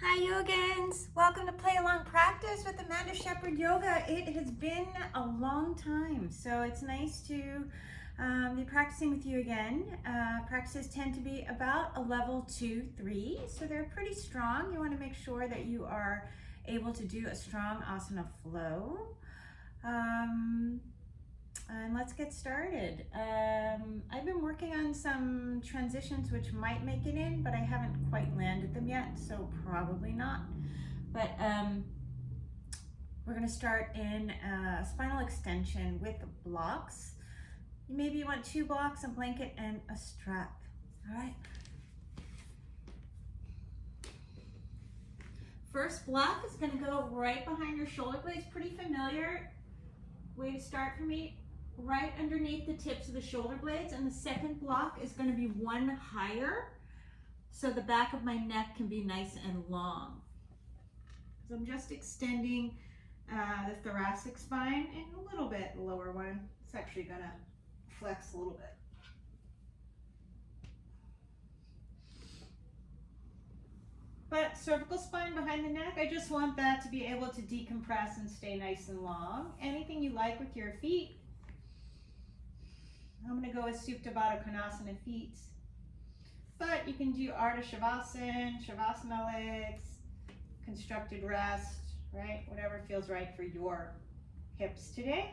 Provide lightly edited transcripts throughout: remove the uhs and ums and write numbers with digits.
Hi Yogins! Welcome to Play Along Practice with Amanda Shepherd Yoga. It has been a long time, so it's nice to be practicing with you again. Practices tend to be about a level 2, 3, so they're pretty strong. You want to make sure that you are able to do a strong asana flow. And let's get started. I've been working on some transitions which might make it in, but I haven't quite landed them yet, so probably not. But we're going to start in spinal extension with blocks. Maybe you want 2 blocks, a blanket, and a strap. All right. First block is going to go right behind your shoulder blades. Pretty familiar way to start for me. Right underneath the tips of the shoulder blades, and the second block is going to be one higher so the back of my neck can be nice and long. So I'm just extending the thoracic spine and a little bit the lower one. It's actually going to flex a little bit. But cervical spine behind the neck, I just want that to be able to decompress and stay nice and long. Anything you like with your feet. I'm going to go with Supta Baddha feet, but you can do Ardha Shavasana legs, constructed rest, right? Whatever feels right for your hips today.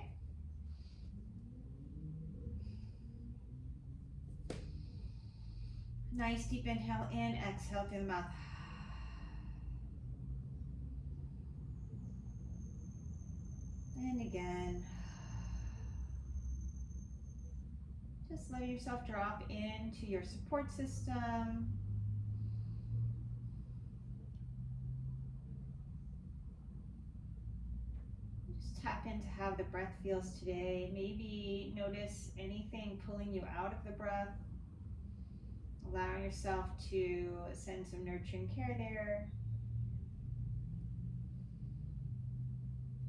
Nice deep inhale in, exhale through the mouth. And again. Just let yourself drop into your support system. Just tap into how the breath feels today. Maybe notice anything pulling you out of the breath. Allowing yourself to send some nurturing care there.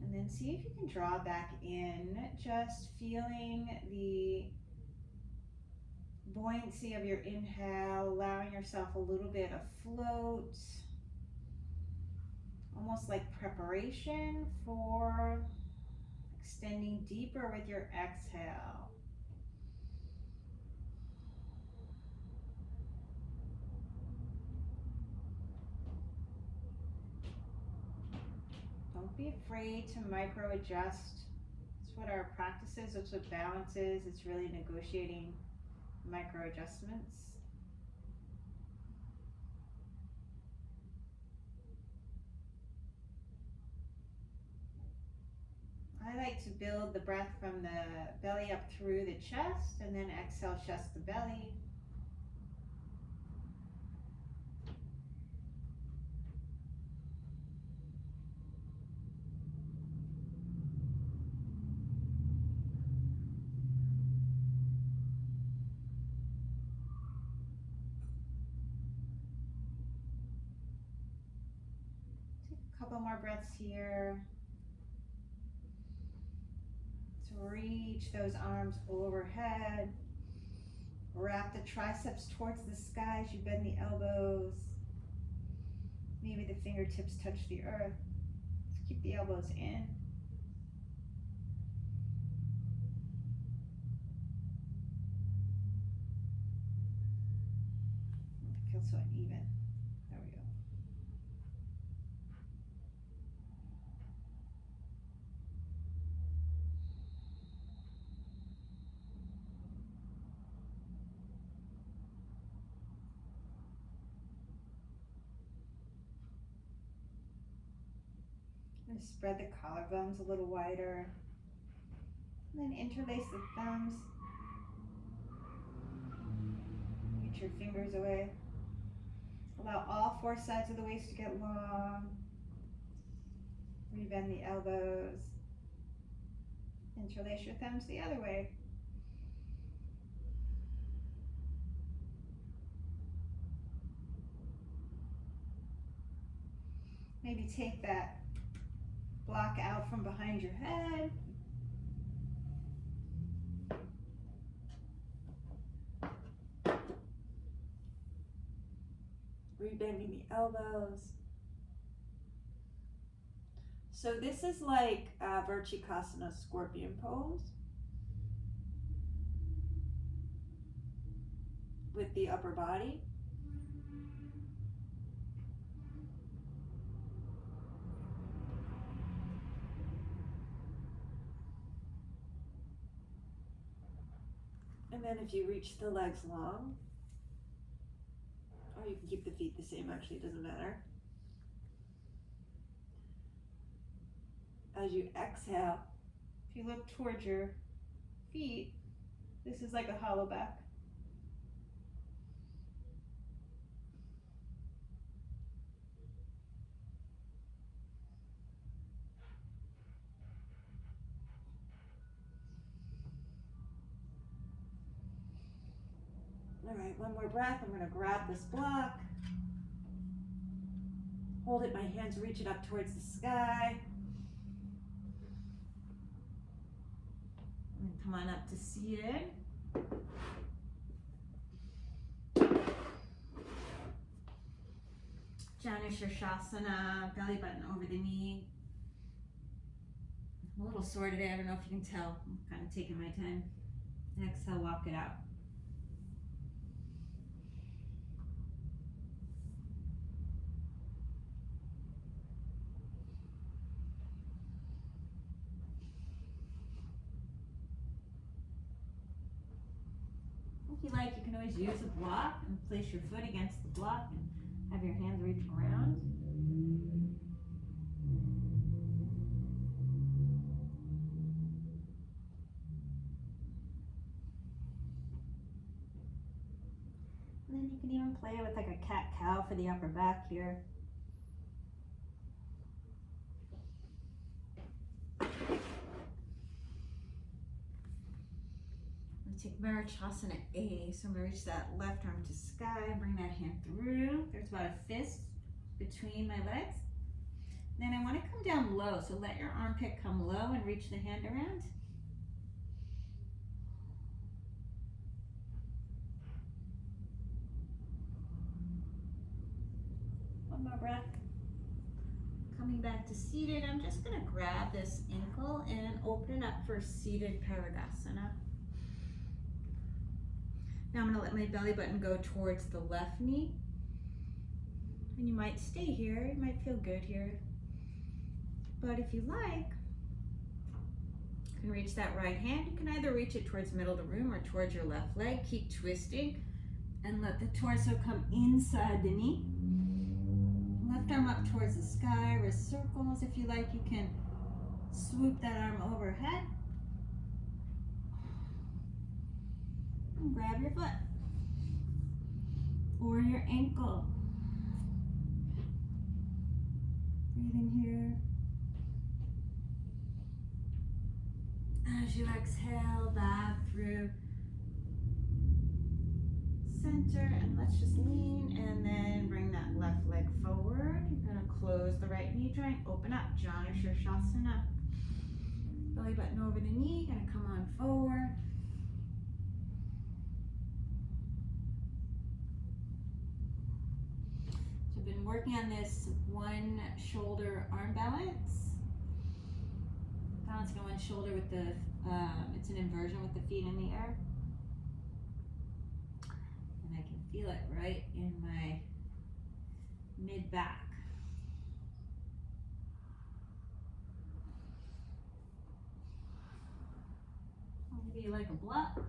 And then see if you can draw back in, just feeling the buoyancy of your inhale, allowing yourself a little bit of float, almost like preparation for extending deeper with your exhale. Don't be afraid to micro adjust. That's what our practice is, that's what balance is. It's really negotiating micro adjustments. I like to build the breath from the belly up through the chest, and then exhale, chest to belly. Take a couple more breaths here. Reach those arms overhead. Wrap the triceps towards the sky as you bend the elbows. Maybe the fingertips touch the earth. Just keep the elbows in. It feels so uneven. There we go. Spread the collarbones a little wider. And then interlace the thumbs. Get your fingers away. Allow all 4 sides of the waist to get long. Rebend the elbows. Interlace your thumbs the other way. Maybe take that block out from behind your head. Rebending the elbows. So this is like Vrschikasana, scorpion pose, with the upper body. And then if you reach the legs long, or you can keep the feet the same, actually, it doesn't matter. As you exhale, if you look towards your feet, this is like a hollow back. All right, one more breath. I'm going to grab this block. Hold it, my hands reach it up towards the sky. And come on up to seated. Vrschikasana, belly button over the knee. I'm a little sore today, I don't know if you can tell. I'm kind of taking my time. Exhale, walk it out. If you like, you can always use a block and place your foot against the block and have your hands reach around. And then you can even play with like a cat-cow for the upper back here. Take Vrschikasana A, so I'm going to reach that left arm to sky, bring that hand through. There's about a fist between my legs. Then I want to come down low, so let your armpit come low and reach the hand around. One more breath. Coming back to seated, I'm just going to grab this ankle and open it up for seated Parigasana. Now I'm going to let my belly button go towards the left knee. And you might stay here, you might feel good here. But if you like, you can reach that right hand. You can either reach it towards the middle of the room or towards your left leg. Keep twisting and let the torso come inside the knee. Left arm up towards the sky, wrist circles. If you like, you can swoop that arm overhead. Grab your foot or your ankle. Breathe in here. As you exhale back through center, and let's just lean and then bring that left leg forward. You're going to close the right knee joint, open up, Vrschikasana. Belly button over the knee, going to come on forward. Been working on this one shoulder arm balance. Balancing on one shoulder with the, it's an inversion with the feet in the air. And I can feel it right in my mid-back. Maybe like a block.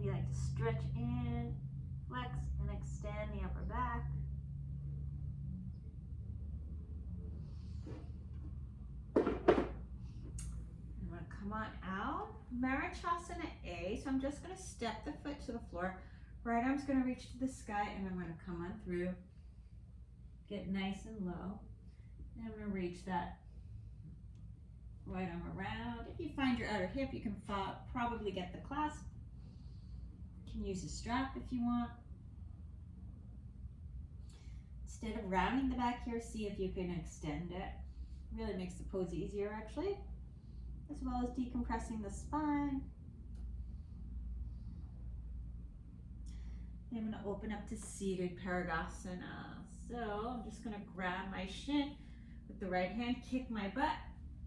You like to stretch in, flex, and extend the upper back. I'm going to come on out. Vrschikasana A. So I'm just going to step the foot to the floor. Right arm's going to reach to the sky, and I'm going to come on through. Get nice and low. And I'm going to reach that right arm around. If you find your outer hip, you can probably get the clasp. You can use a strap if you want. Instead of rounding the back here, see if you can extend it. Really makes the pose easier actually, as well as decompressing the spine. I'm going to open up to seated Parigasana. So I'm just going to grab my shin with the right hand, kick my butt,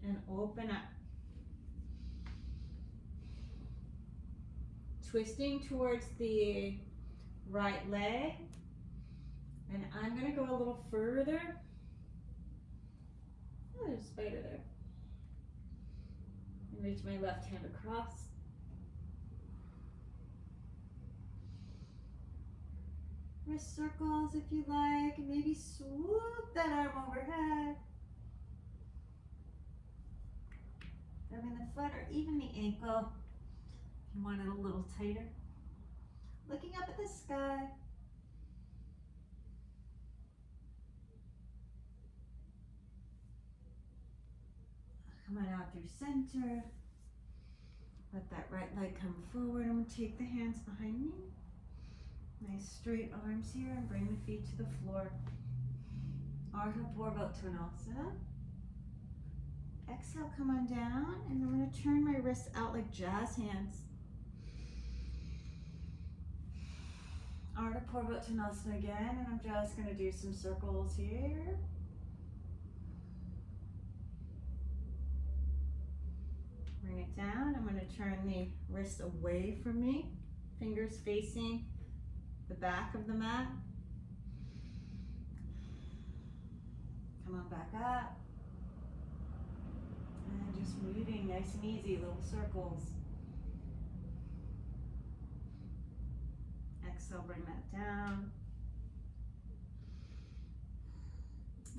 and open up. Twisting towards the right leg. And I'm going to go a little further. Oh, there's a spider there. And reach my left hand across. Wrist circles if you like, and maybe swoop that arm overhead. Grabbing the foot or even the ankle if you want it a little tighter. Looking up at the sky. Come on out through center. Let that right leg come forward. I'm going to take the hands behind me. Nice straight arms here and bring the feet to the floor. Urdhvadhanurasana. Exhale, come on down, and I'm going to turn my wrists out like jazz hands. Urdhvadhanurasana again, and I'm just going to do some circles here. Bring it down. I'm going to turn the wrists away from me, fingers facing the back of the mat. Come on back up. And just moving nice and easy, little circles. Exhale, bring that down.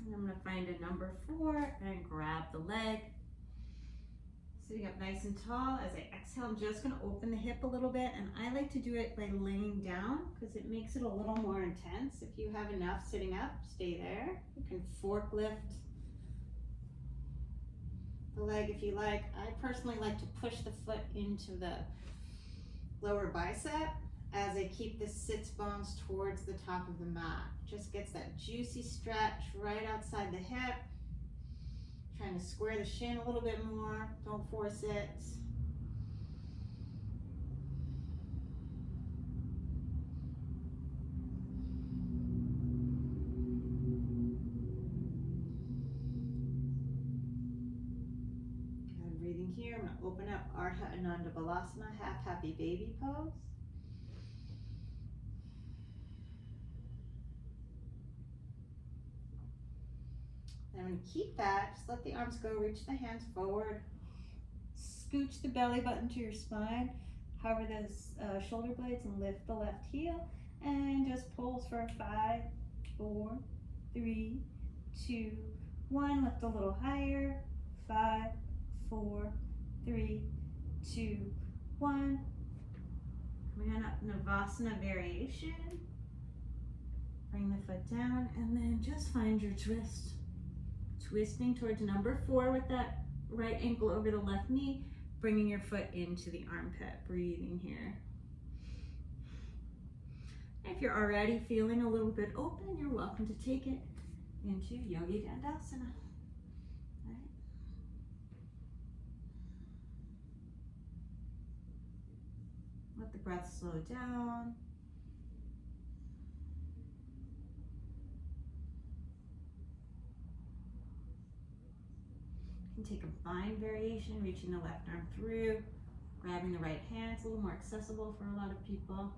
And I'm going to find a number 4 and grab the leg. Sitting up nice and tall. As I exhale, I'm just going to open the hip a little bit, and I like to do it by laying down because it makes it a little more intense. If you have enough sitting up, stay there. You can fork lift the leg if you like. I personally like to push the foot into the lower bicep as I keep the sits bones towards the top of the mat. Just gets that juicy stretch right outside the hip. Trying to square the shin a little bit more. Don't force it. Good, breathing here. I'm going to open up Urdhvadhanurasana, half happy baby pose. I'm going to keep that. Just let the arms go. Reach the hands forward. Scooch the belly button to your spine. Hover those shoulder blades and lift the left heel. And just pulse for 5, 4, 3, 2, 1. Lift a little higher. 5, 4, 3, 2, 1. Coming on up, Navasana variation. Bring the foot down and then just find your twist. Twisting towards number 4 with that right ankle over the left knee, bringing your foot into the armpit, breathing here. If you're already feeling a little bit open, you're welcome to take it into Yogidandasana. Right. Let the breath slow down. Take a bind variation, reaching the left arm through, grabbing the right hand. It's a little more accessible for a lot of people.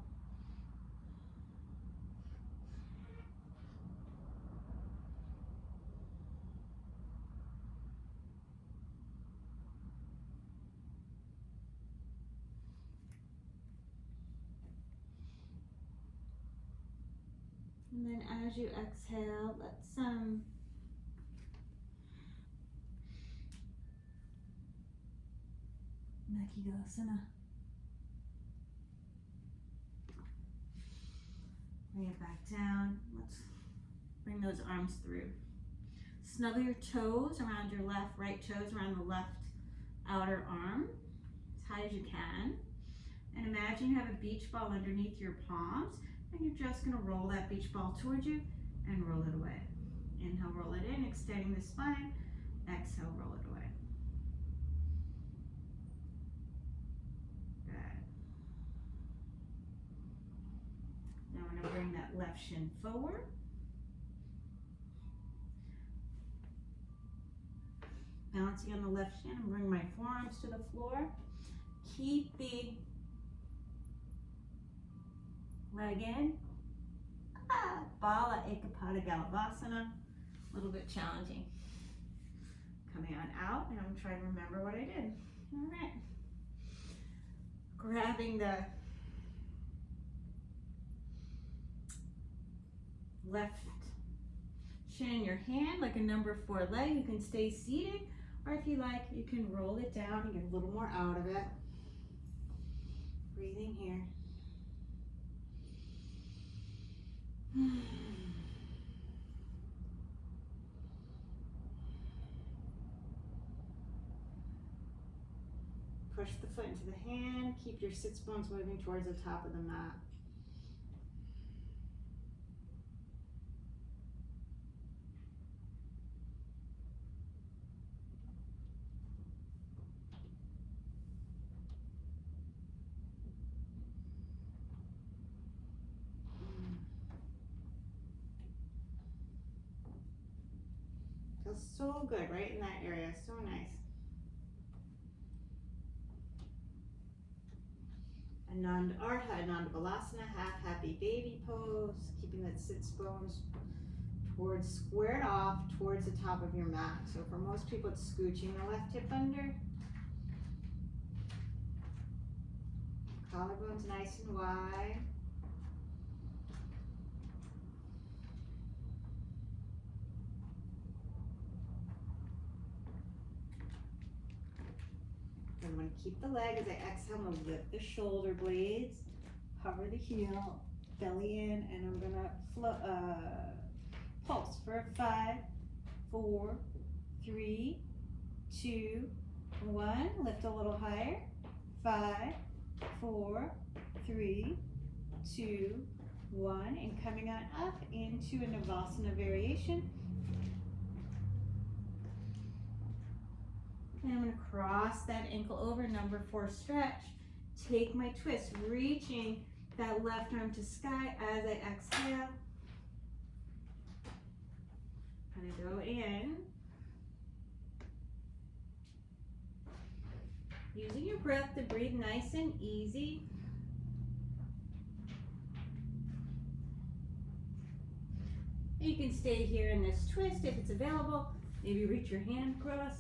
And then as you exhale, let's Maksikanagasana. Bring it back down. Let's bring those arms through. Snuggle your toes around your right toes around the left outer arm as high as you can. And imagine you have a beach ball underneath your palms, and you're just going to roll that beach ball towards you and roll it away. Inhale, roll it in, extending the spine. Exhale, roll it away. Good. Now left shin forward. Balancing on the left shin and bring my forearms to the floor. Keep the leg in. Balaekapadagalavasana. A little bit challenging. Coming on out, and I'm trying to remember what I did. All right. Grabbing the left shin in your hand like a number 4 leg. You can stay seated, or if you like, you can roll it down and get a little more out of it. Breathing here. Push the foot into the hand. Keep your sits bones moving towards the top of the mat. Feels so good right in that area. So nice. Adhomukhavrksasana, half happy baby pose, keeping that sits bones towards squared off towards the top of your mat. So for most people, it's scooching the left hip under. Collarbones nice and wide. I'm going to keep the leg as I exhale. I'm going to lift the shoulder blades, hover the heel, belly in, and I'm going to pulse for 5, 4, 3, 2, 1. Lift a little higher. 5, 4, 3, 2, 1. And coming on up into a Savasana variation. And I'm going to cross that ankle over, number 4 stretch. Take my twist, reaching that left arm to sky as I exhale. Kind of go in. Using your breath to breathe nice and easy. You can stay here in this twist if it's available. Maybe reach your hand across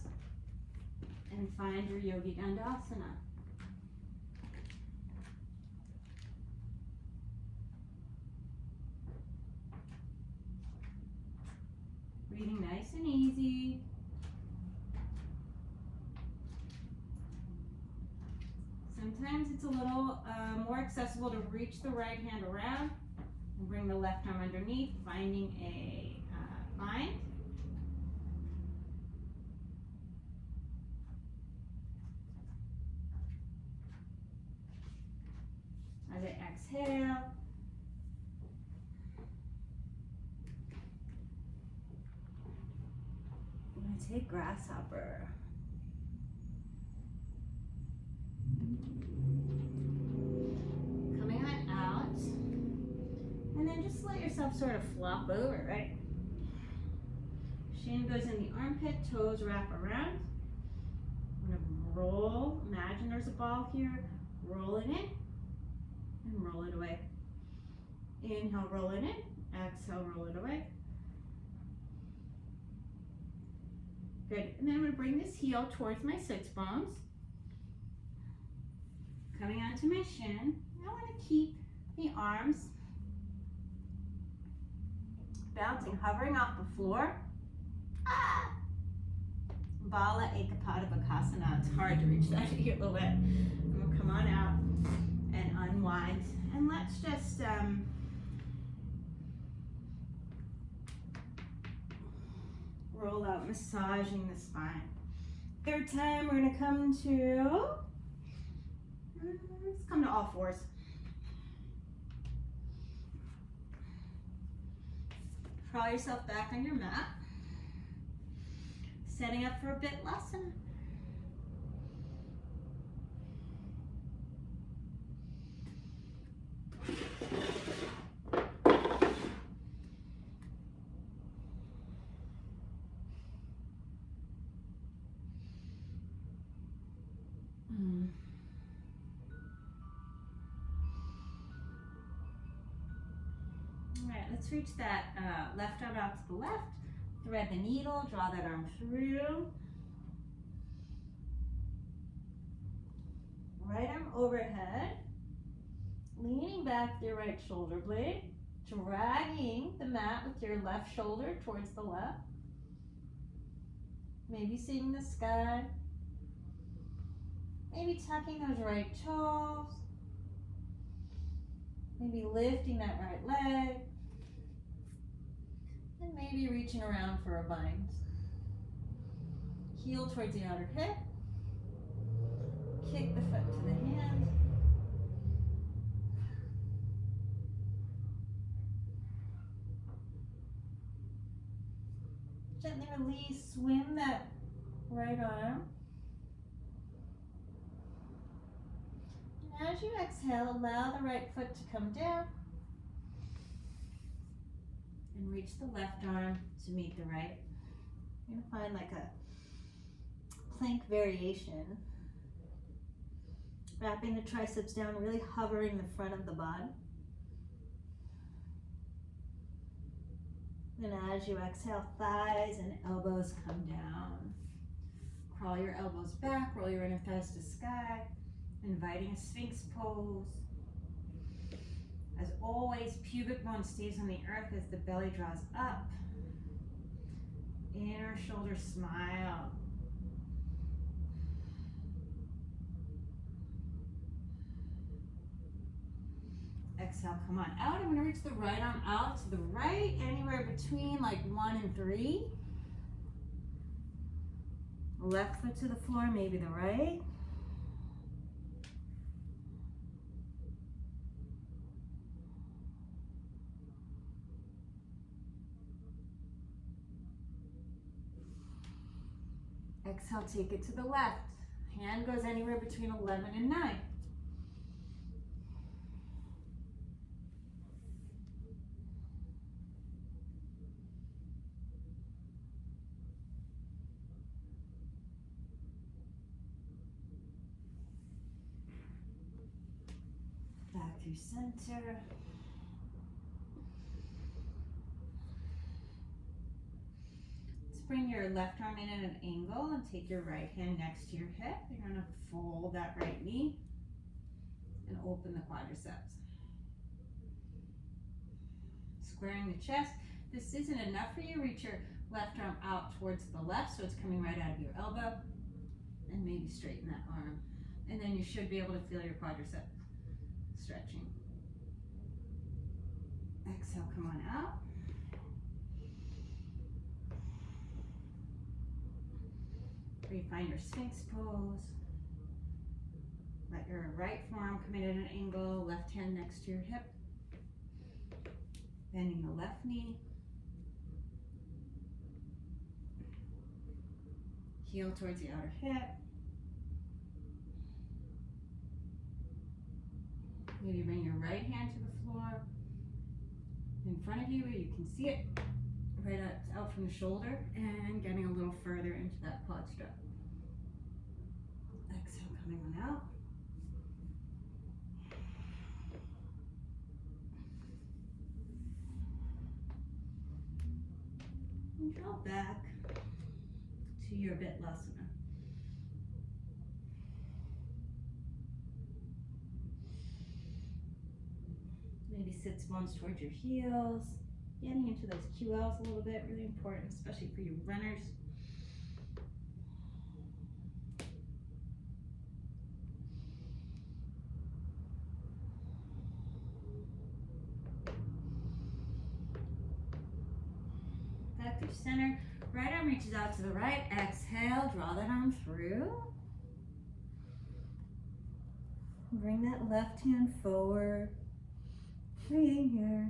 and find your Yogidandasana. Breathing nice and easy. Sometimes it's a little more accessible to reach the right hand around and bring the left arm underneath, finding a bind. As I exhale, I'm going to take grasshopper. Coming on out, and then just let yourself sort of flop over, right? Shin goes in the armpit, toes wrap around. I'm going to roll, imagine there's a ball here, roll it in. And roll it away. Inhale, roll it in. Exhale, roll it away. Good. And then I'm going to bring this heel towards my sits bones. Coming onto my shin. I want to keep the arms bouncing, hovering off the floor. Balaekapadagalavasana. It's hard to reach that heel away. I'm going to come on out and unwind, and let's just roll out, massaging the spine. Third time, we're going to come to, let's come to all fours. Crawl yourself back on your mat, setting up for a Bitlasana. All right, let's reach that left arm out to the left. Thread the needle, draw that arm through. Right arm overhead. Leaning back your right shoulder blade. Dragging the mat with your left shoulder towards the left. Maybe seeing the sky. Maybe tucking those right toes. Maybe lifting that right leg. And maybe reaching around for a bind. Heel towards the outer hip. Kick the foot to the hand. Gently release, swim that right arm. And as you exhale, allow the right foot to come down. And reach the left arm to meet the right. You're going to find like a plank variation. Wrapping the triceps down, really hovering the front of the body. And as you exhale, thighs and elbows come down. Crawl your elbows back, roll your inner thighs to sky, inviting a Sphinx pose. As always, pubic bone stays on the earth as the belly draws up. Inner shoulder smile. Exhale, come on out. I'm going to reach the right arm out to the right, anywhere between like 1 and 3. Left foot to the floor, maybe the right. Exhale, take it to the left. Hand goes anywhere between 11 and 9. Back through center. Bring your left arm in at an angle and take your right hand next to your hip. You're going to fold that right knee and open the quadriceps. Squaring the chest. This isn't enough for you. Reach your left arm out towards the left so it's coming right out of your elbow. And maybe straighten that arm. And then you should be able to feel your quadricep stretching. Exhale, come on out. Find your Sphinx pose. Let your right forearm come in at an angle, left hand next to your hip. Bending the left knee. Heel towards the outer hip. Maybe bring your right hand to the floor in front of you where you can see it. Right out from the shoulder and getting a little further into that quad strap. Exhale, coming on out. And draw back to your Urdhvadhanurasana. Maybe sit bones towards your heels. Getting into those QLs a little bit, really important, especially for you runners. Back through center. Right arm reaches out to the right. Exhale, draw that arm through. Bring that left hand forward. Breathing here.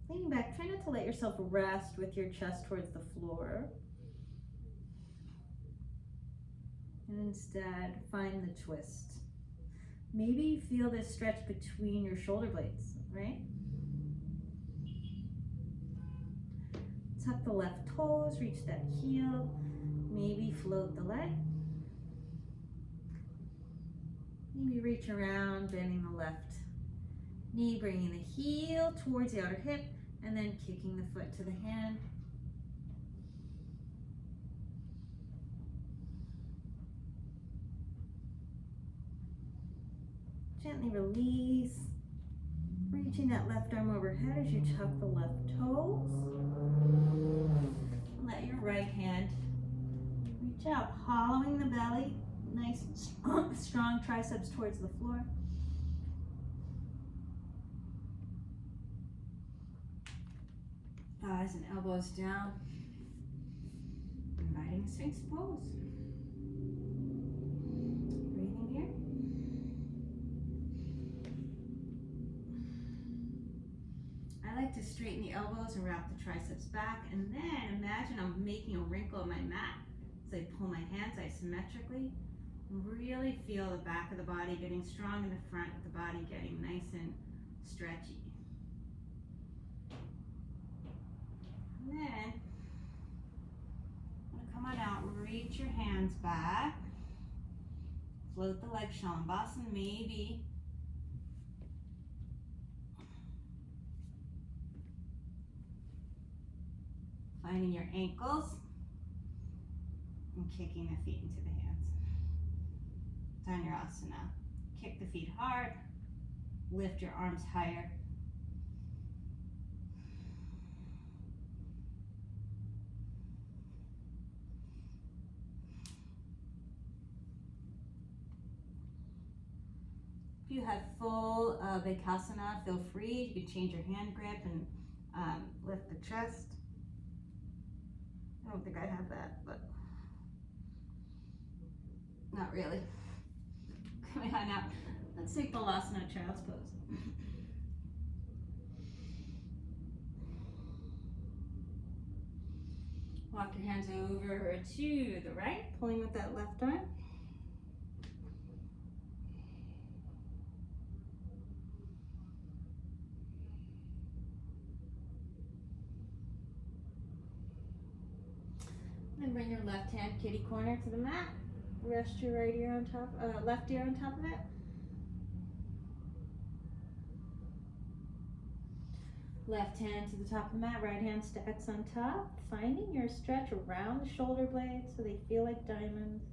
Leaning back, try not to let yourself rest with your chest towards the floor. And instead, find the twist. Maybe feel this stretch between your shoulder blades, right? Tuck the left toes, reach that heel, maybe float the leg. Maybe reach around, bending the left knee, bringing the heel towards the outer hip, and then kicking the foot to the hand. Gently release, reaching that left arm overhead as you tuck the left toes. Let your right hand reach out, hollowing the belly, nice strong triceps towards the floor. Thighs and elbows down. Inviting Sphinx pose. Breathing here. I like to straighten the elbows and wrap the triceps back, and then imagine I'm making a wrinkle in my mat. As I pull my hands isometrically, really feel the back of the body getting strong in the front of the body getting nice and stretchy. And then, I'm gonna come on out, reach your hands back, float the leg, Shalabhasana, maybe. Finding your ankles and kicking the feet into the hands. Adhomukhavrksasana. Kick the feet hard, lift your arms higher. If you have full Vrschikasana, feel free. You can change your hand grip and lift the chest. I don't think I have that, but not really. Coming on out. Let's take Balasana, child's pose. Walk your hands over to the right, pulling with that left arm. Then bring your left hand kitty corner to the mat. Rest your right ear on top, left ear on top of it. Left hand to the top of the mat, right hand stacks on top. Finding your stretch around the shoulder blades so they feel like diamonds.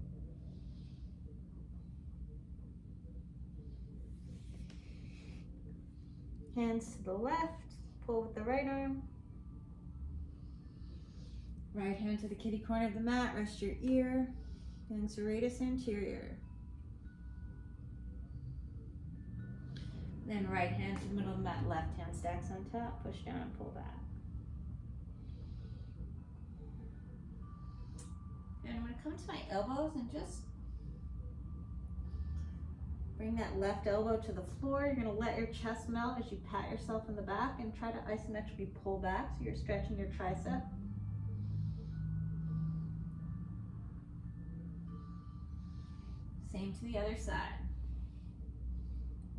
Hands to the left, pull with the right arm. Right hand to the kitty corner of the mat, rest your ear, and serratus anterior. Then right hand to the middle of the mat, left hand stacks on top, push down and pull back. And I'm going to come to my elbows and just bring that left elbow to the floor. You're going to let your chest melt as you pat yourself in the back and try to isometrically pull back so you're stretching your tricep. Same to the other side.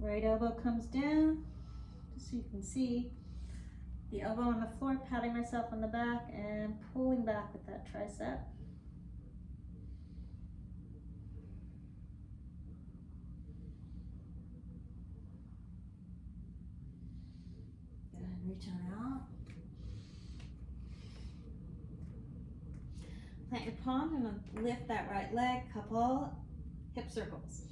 Right elbow comes down, just so you can see the elbow on the floor, patting myself on the back and pulling back with that tricep. Good, reach on out. Plant your palm and lift that right leg, couple hip circles.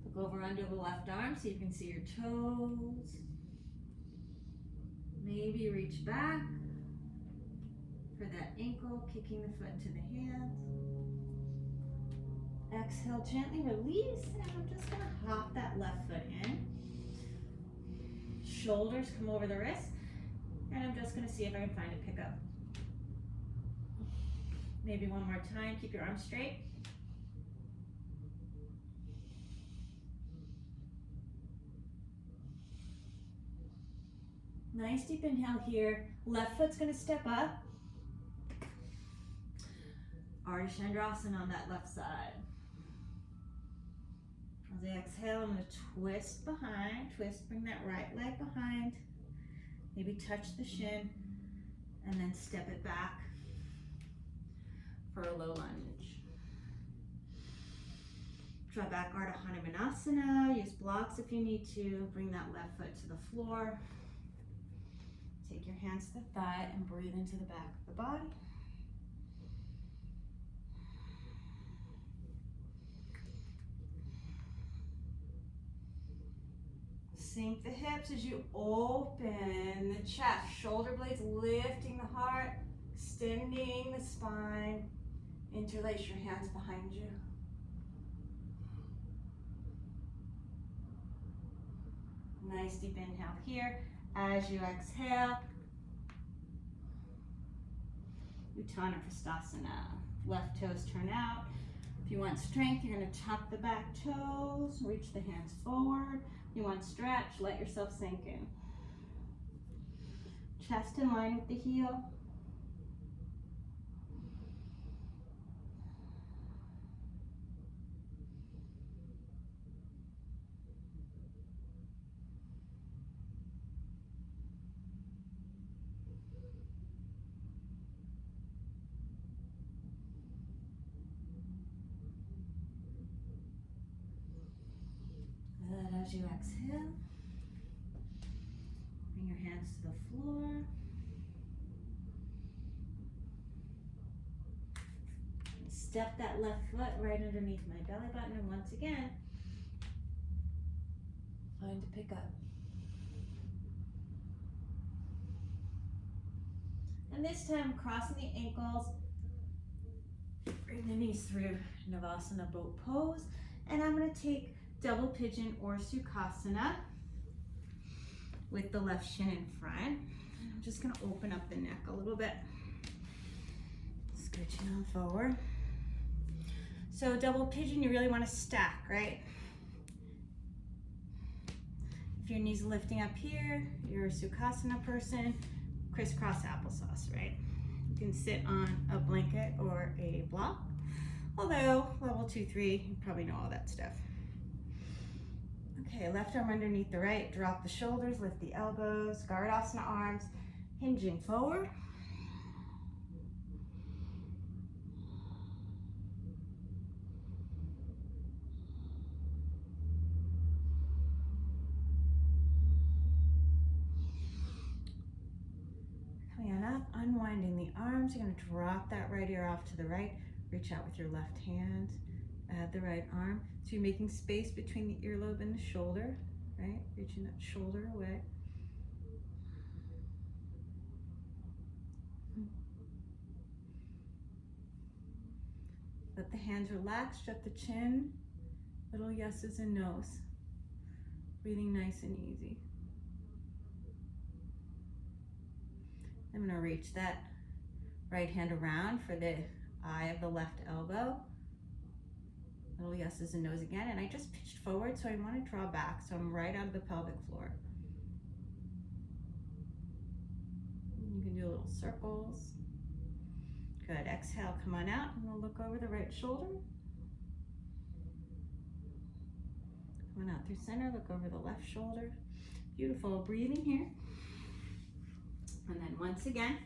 Look over under the left arm so you can see your toes. Maybe reach back for that ankle, kicking the foot to the hands. Exhale, gently release, and I'm just gonna hop that left foot in. Shoulders come over the wrists, and I'm just gonna see if I can find a pickup. Maybe one more time, keep your arms straight. Nice deep inhale here. Left foot's gonna step up. Urdhvadhanurasana on that left side. As I exhale, I'm gonna twist behind, twist, bring that right leg behind. Maybe touch the shin And then step it back for a low lunge. Draw back Ardha Hanumanasana. Use blocks if you need to. Bring that left foot to the floor. Take your hands to the thigh and breathe into the back of the body. Sink the hips as you open the chest. Shoulder blades lifting the heart, extending the spine. Interlace your hands behind you. Nice deep inhale here. As you exhale, Vrschikasana. Left toes turn out. If you want strength, you're going to tuck the back toes, reach the hands forward. If you want stretch, let yourself sink in. Chest in line with the heel. As you exhale, bring your hands to the floor. Step that left foot right underneath my belly button, and once again, find a pickup. And this time, crossing the ankles, bring the knees through Navasana boat pose, and I'm going to take double pigeon or Sukhasana with the left shin in front. I'm just going to open up the neck a little bit. Scooching on forward. So double pigeon, you really want to stack, right? If your knees lifting up here, you're a Sukhasana person, crisscross applesauce, right? You can sit on a blanket or a block. Although level 2, 3, you probably know all that stuff. Okay, left arm underneath the right, drop the shoulders, lift the elbows, Gardasana arms, hinging forward. Coming on up, unwinding the arms, you're gonna drop that right ear off to the right, reach out with your left hand, add the right arm. So you're making space between the earlobe and the shoulder, right? Reaching that shoulder away. Let the hands relax, shut the chin, little yeses and nos. Breathing nice and easy. I'm gonna reach that right hand around for the eye of the left elbow. Little yeses and nos again, and I just pitched forward, so I want to draw back, so I'm right out of the pelvic floor. You can do little circles. Good, exhale, come on out, and we'll look over the right shoulder. Come on out through center, look over the left shoulder. Beautiful, breathing here. And then once again,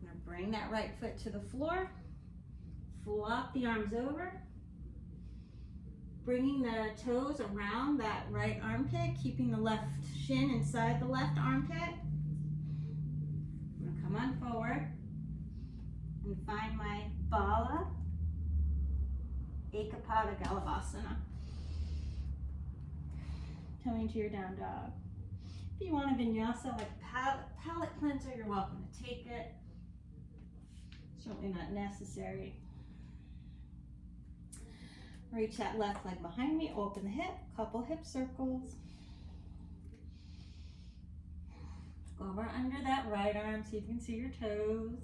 I'm gonna bring that right foot to the floor. Flop the arms over, bringing the toes around that right armpit, keeping the left shin inside the left armpit. I'm gonna come on forward and find my Balaekapadagalavasana. Coming to your down dog. If you want a vinyasa like palate cleanser, you're welcome to take it. Certainly not necessary. Reach that left leg behind me, open the hip, couple hip circles. Go over under that right arm so you can see your toes.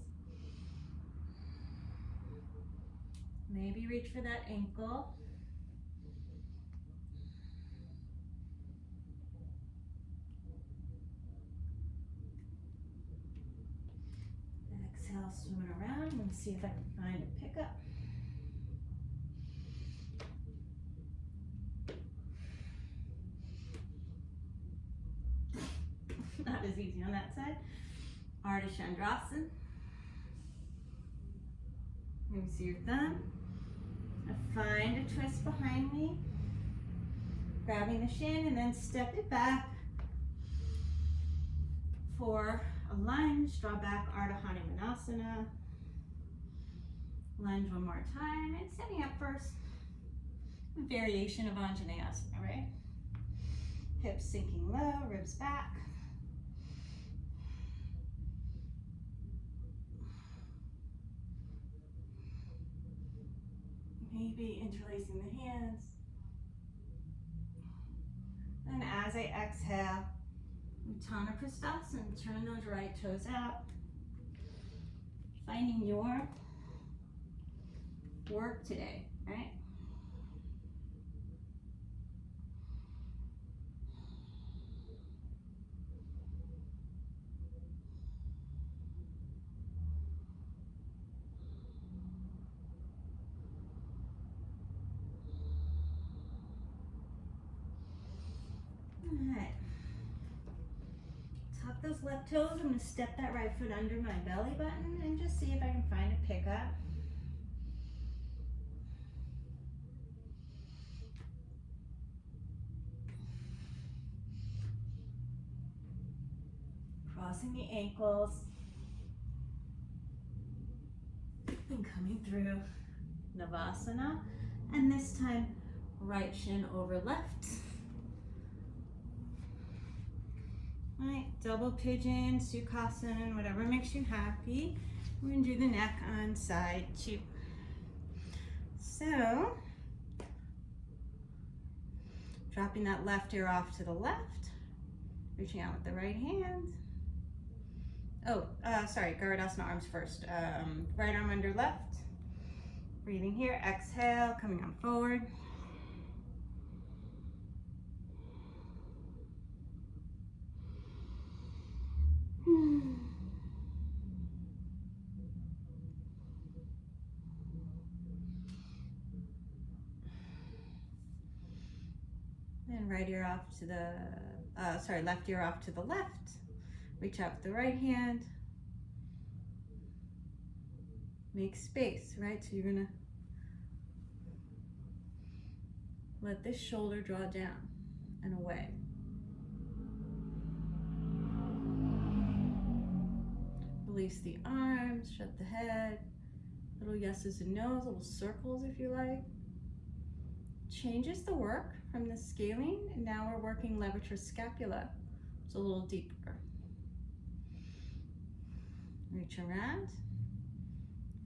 Maybe reach for that ankle. Exhale, swimming around. I'm going to see if I can find a pickup. Not as easy on that side. Urdhvadhanurasana. Maybe see your thumb. Find a twist behind me. Grabbing the shin and then step it back for a lunge. Draw back, Hanumanasana. Lunge one more time and setting up first. A variation of Anjaneyasana, right? Hips sinking low, ribs back. Maybe interlacing the hands. And as I exhale, Uttanapradasana, turn those right toes out. Finding your work today, right? Alright. Tuck those left toes. I'm going to step that right foot under my belly button and just see if I can find a pickup. Crossing the ankles. And coming through Navasana. And this time, right shin over left. Right, double pigeon, Sukhasana, whatever makes you happy. We're gonna do the neck on side 2. So, dropping that left ear off to the left, reaching out with the right hand. Sorry, Garudasana arms first. Right arm under left. Breathing here, exhale, coming on forward. And right ear off to the, left ear off to the left. Reach out with the right hand. Make space, right? So you're gonna let this shoulder draw down and away. Release the arms, shut the head. Little yeses and nos, little circles if you like. Changes the work from the scaling, and now we're working levator scapula. It's a little deeper. Reach around.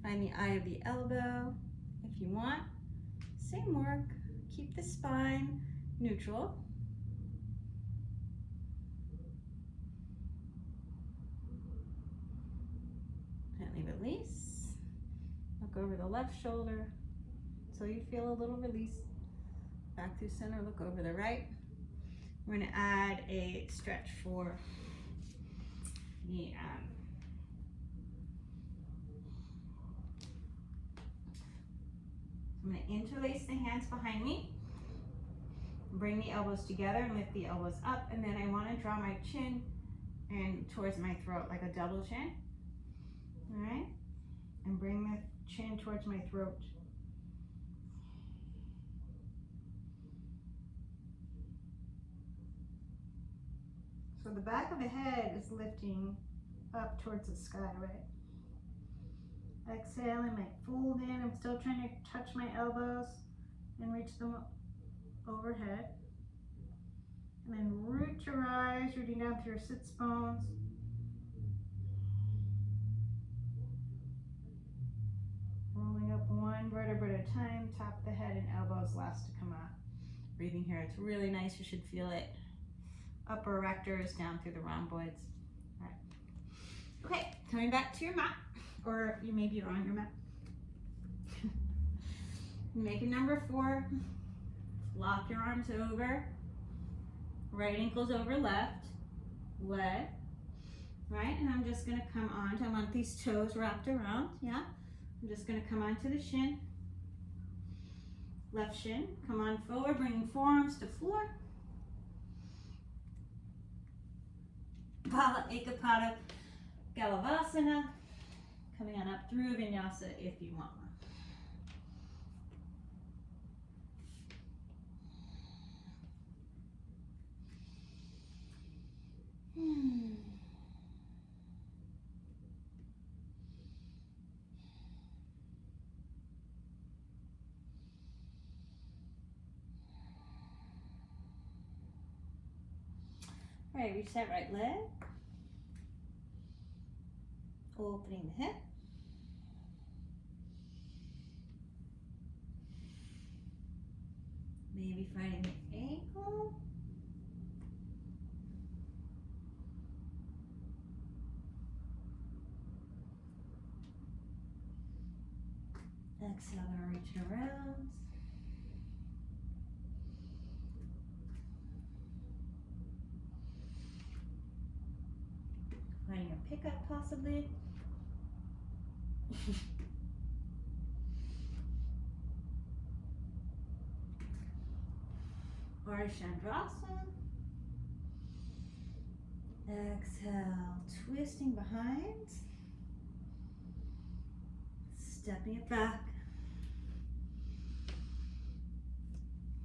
Find the eye of the elbow if you want. Same work. Keep the spine neutral. Gently release. Look over the left shoulder until you feel a little release. Back through center, look over the right. We're going to add a stretch for the I'm going to interlace the hands behind me. Bring the elbows together and lift the elbows up, and then I want to draw my chin and towards my throat like a double chin. All right? And bring the chin towards my throat. So the back of the head is lifting up towards the sky, right? Exhale, I might fold in. I'm still trying to touch my elbows and reach them overhead. And then root to rise, rooting down through your sits bones. Rolling up one vertebra at a time, top of the head and elbows last to come up. Breathing here, it's really nice. You should feel it. Upper rectors down through the rhomboids. All right. Okay, coming back to your mat, or you maybe you're on your mat. Make a number 4. Lock your arms over. Right ankles over left leg. Right, and I'm just gonna come on. I want these toes wrapped around. Yeah. I'm just gonna come onto the shin. Left shin. Come on forward, bringing forearms to floor. Balaekapadagalavasana. Coming on up through Vinyasa if you want one. All right, reach that right leg. Opening the hip. Maybe finding the ankle. Exhale, gonna reach it around. Finding a pickup possibly. Urdhvadhanurasana. Exhale, twisting behind. Stepping it back.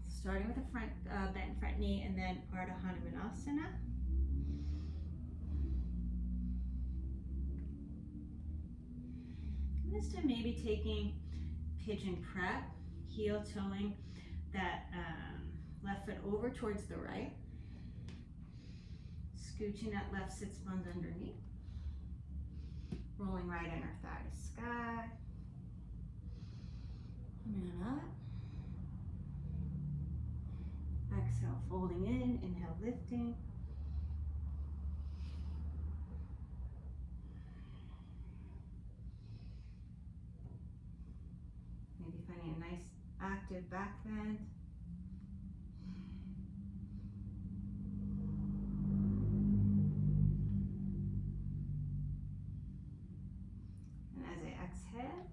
Starting with the front bent front knee and then Hanumanasana. This time maybe taking pigeon prep, heel toeing that left foot over towards the right. Scooching that left sit bones underneath. Rolling right inner thigh to sky. Coming on up. Exhale, folding in, inhale, lifting. Maybe finding a nice active back bend. And as I exhale,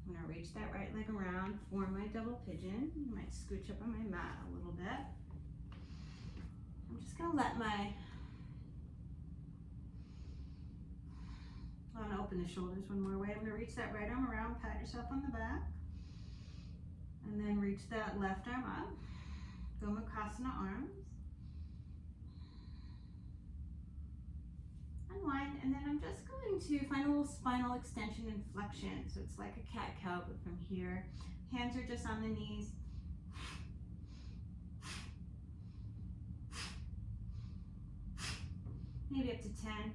I'm going to reach that right leg around, form my double pigeon. I might scooch up on my mat a little bit. I'm just going to let my, I want to open the shoulders one more way. I'm going to reach that right arm around, pat yourself on the back, and then reach that left arm up. Adhomukhavrksasana arms. Unwind, and then I'm just going to find a little spinal extension and flexion. So it's like a cat-cow, but from here. Hands are just on the knees. Maybe up to 10.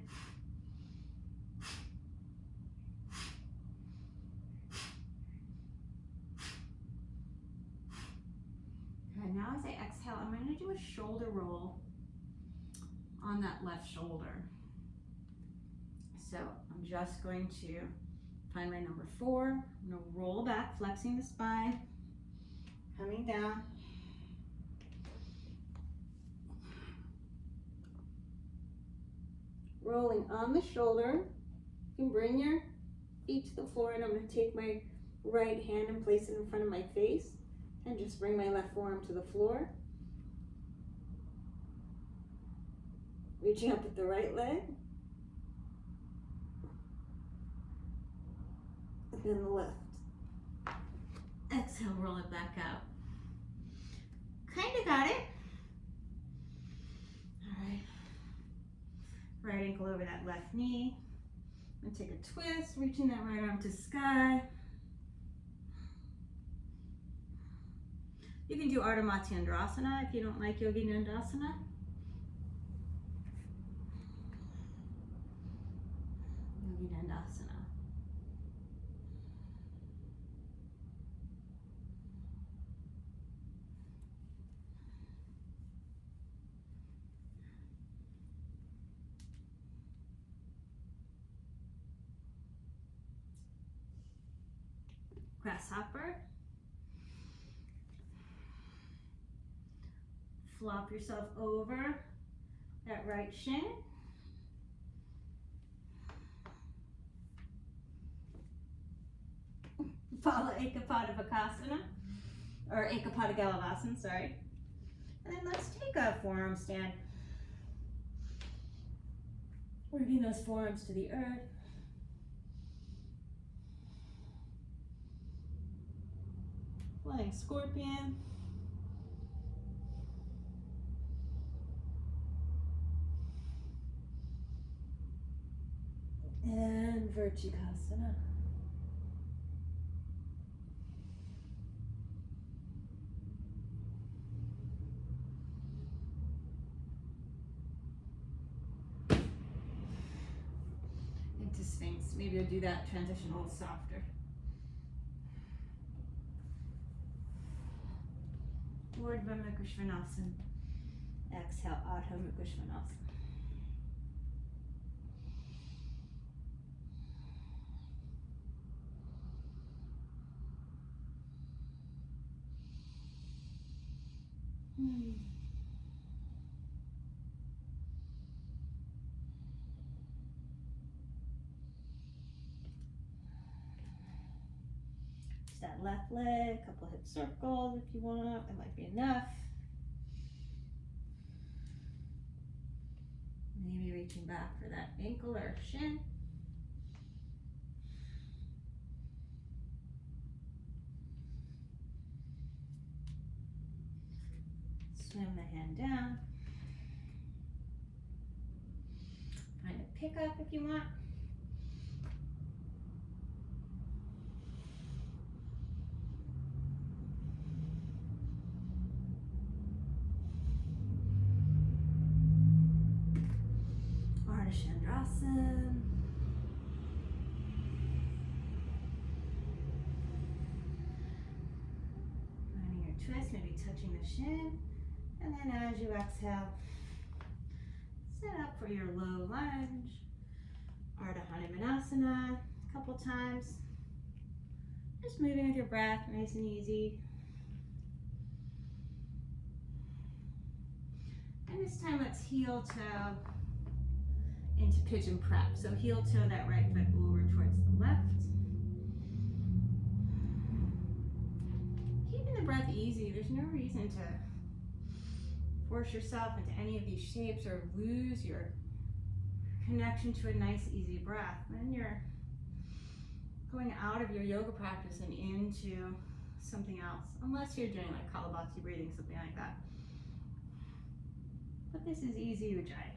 Okay, now as I exhale, I'm going to do a shoulder roll on that left shoulder. So I'm just going to find my number 4. I'm going to roll back, flexing the spine, coming down. Rolling on the shoulder. You can bring your feet to the floor, and I'm going to take my right hand and place it in front of my face and just bring my left forearm to the floor. Reaching up with the right leg. And then the left. Exhale, roll it back out. Kind of got it. All right. Right ankle over that left knee. And take a twist, reaching that right arm to sky. You can do Adhomukhavrksasana if you don't like Yogidandasana. Yogidandasana. Grasshopper. Flop yourself over that right shin. Balaekapadagalavasana, or Ekabhujasarvangasna, sorry. And then let's take a forearm stand. Working those forearms to the earth. Flying scorpion. And Vrschikasana. Into Sphinx. Maybe I'll do that transition a little softer. Urdhvadhanurasana. Exhale, Adhomukhavrksasana. Just that left leg, a couple hip circles if you want, that might be enough. Maybe reaching back for that ankle or shin. Swim the hand down. Find a pickup if you want. Handstand. Finding your twist, maybe touching the shin. And then as you exhale, set up for your low lunge. Hanumanasana a couple times. Just moving with your breath, nice and easy. And this time let's heel toe into pigeon prep. So heel toe that right foot over towards the left. Keeping the breath easy. There's no reason to force yourself into any of these shapes or lose your connection to a nice easy breath. Then you're going out of your yoga practice and into something else, unless you're doing like Kalabhati breathing, something like that. But this is easy ujjayi.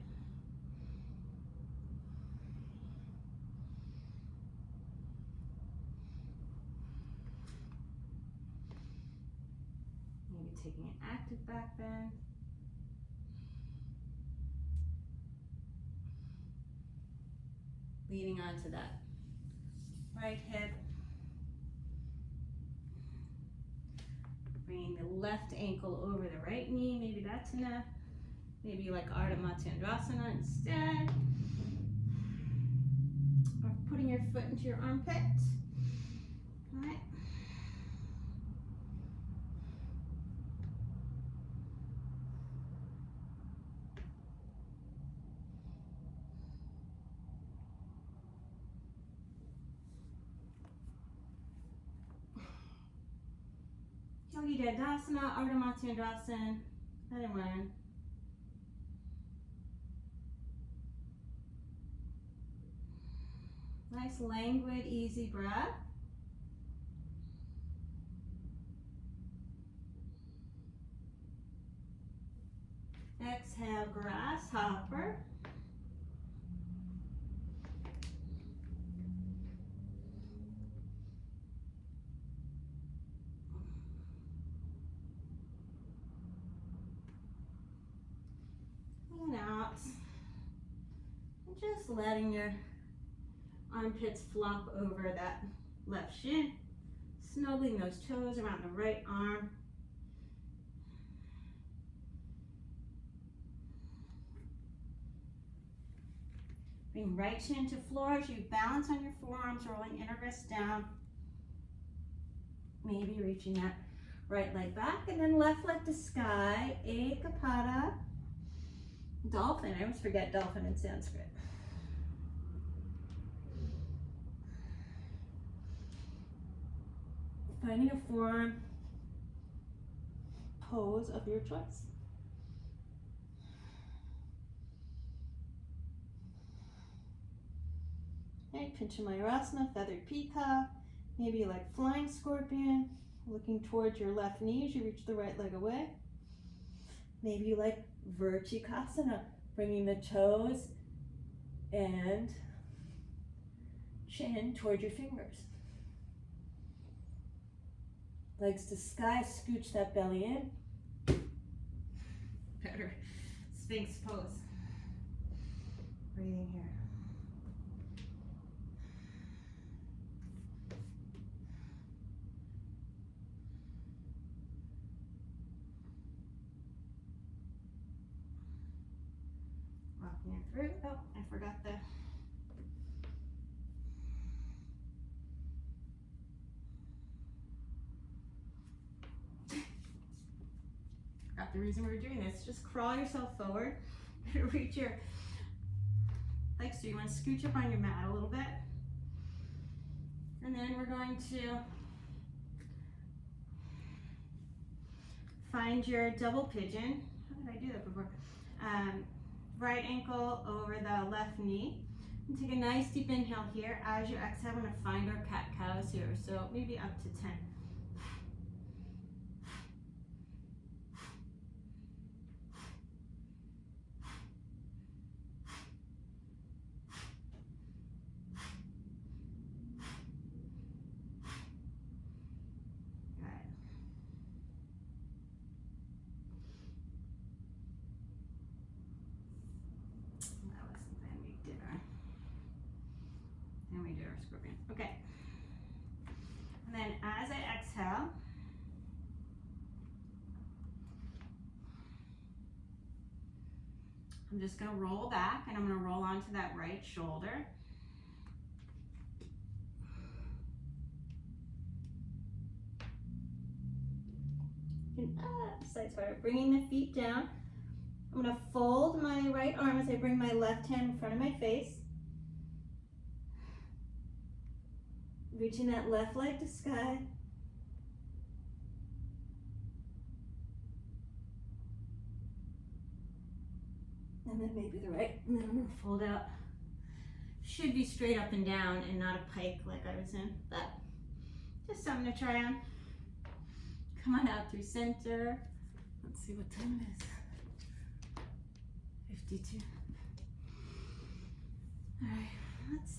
Maybe taking an active back bend. Leaning onto that right hip. Bringing the left ankle over the right knee. Maybe that's enough. Maybe you like Adhomukhavrksasana instead. Or putting your foot into your armpit. All right. Yogidandasana, Adhomukhavrksasana, other one. Nice, languid, easy breath. Exhale, grasshopper. And out. And just letting your armpits flop over that left shin. Snuggling those toes around the right arm. Bring right shin to floor as you balance on your forearms, rolling inner wrist down. Maybe reaching that right leg back, and then left leg to sky. Ekabhujasarvangasna. Dolphin. I always forget dolphin in Sanskrit. Finding a forearm pose of your choice. Right, Pinchamayurasana, feathered peacock. Maybe like flying scorpion, looking towards your left knee as you reach the right leg away. Maybe you like Vrschikasana, bringing the toes and chin toward your fingers. Legs to sky, scooch that belly in. Better Sphinx pose. Breathing here. Walking it through. Oh, I forgot the the reason we're doing this. Just crawl yourself forward. Reach your legs. So you want to scooch up on your mat a little bit. And then we're going to find your double pigeon. How did I do that before? Right ankle over the left knee. And take a nice deep inhale here. As you exhale, we're going to find our cat-cows here. So maybe up to 10. Okay, and then as I exhale, I'm just going to roll back and I'm going to roll onto that right shoulder. Side squat, bringing the feet down. I'm going to fold my right arm as I bring my left hand in front of my face. Reaching that left leg to sky. And then maybe the right, and then I'm gonna fold out. Should be straight up and down and not a pike like I was in, but just something to try on. Come on out through center. Let's see what time it is. 52. All right, let's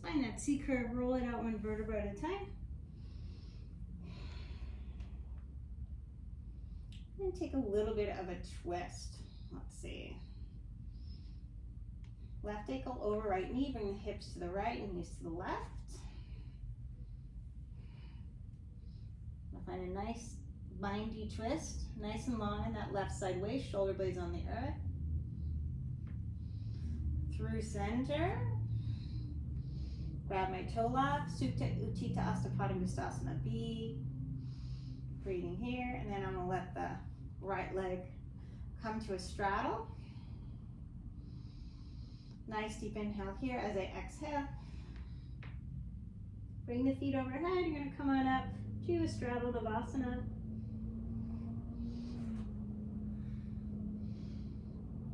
find that C curve, roll it out one vertebra at a time. And take a little bit of a twist. Let's see. Left ankle over right knee, bring the hips to the right and knees to the left. I'll find a nice bindy twist, nice and long in that left side waist, shoulder blades on the earth. Through center. Grab my toe lock, Supta Utthita Astapadamustasana B. Breathing here, and then I'm going to let the right leg come to a straddle. Nice deep inhale here as I exhale. Bring the feet overhead. You're going to come on up to a straddled Savasana.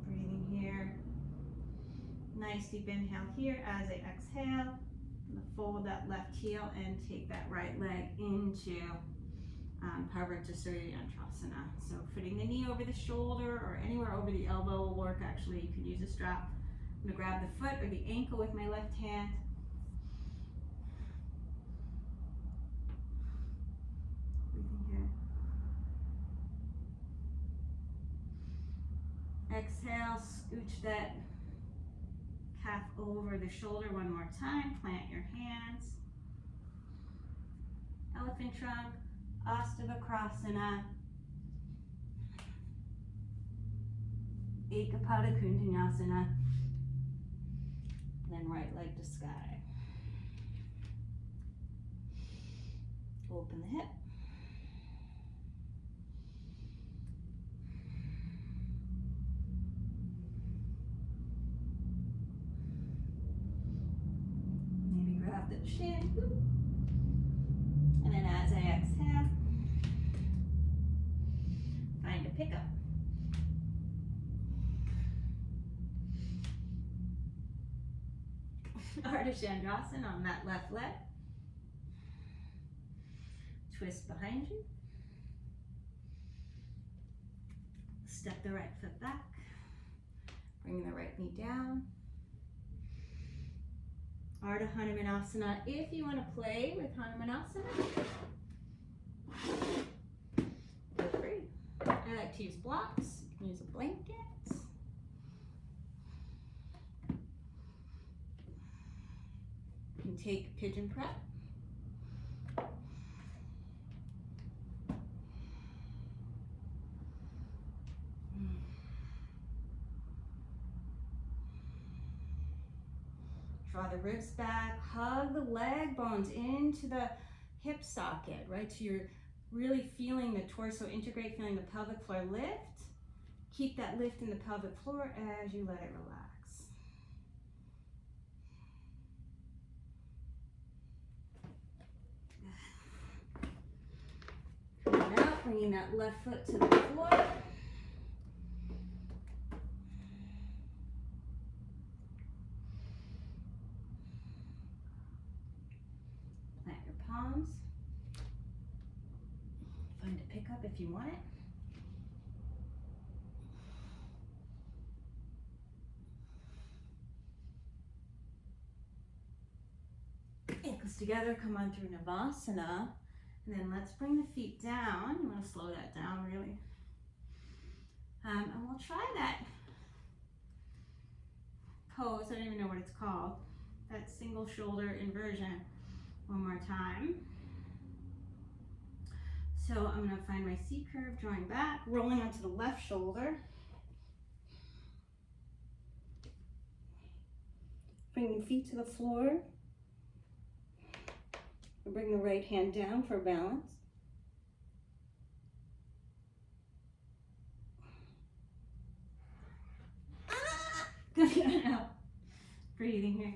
Breathing here. Nice deep inhale here as I exhale. I'm going to fold that left heel and take that right leg into Vrschikasana. So putting the knee over the shoulder or anywhere over the elbow will work. Actually, you could use a strap. I'm going to grab the foot or the ankle with my left hand. Breathing here. Exhale, scooch that calf over the shoulder one more time. Plant your hands. Elephant trunk, Adhomukhavrksasana, Ekabhujasarvangasna. Then right leg to sky. Open the hip. Maybe grab the chin. And then as I exhale, find a pickup. Urdhvadhanurasana on that left leg. Twist behind you. Step the right foot back. Bring the right knee down. Hanumanasana. If you want to play with Hanumanasana, feel free. I like to use blocks. You can use a blanket. You can take pigeon prep. Draw the ribs back, hug the leg bones into the hip socket, right? So you're really feeling the torso integrate, feeling the pelvic floor lift. Keep that lift in the pelvic floor as you let it relax. Coming out, bringing that left foot to the floor. Palms. Find a pickup if you want it. Ankles together, come on through Savasana. And then let's bring the feet down. You want to slow that down, really. And we'll try that pose. I don't even know what it's called. That single shoulder inversion. One more time. So I'm going to find my C curve, drawing back, rolling onto the left shoulder. Bring the feet to the floor. And bring the right hand down for balance. Ah! Breathing here.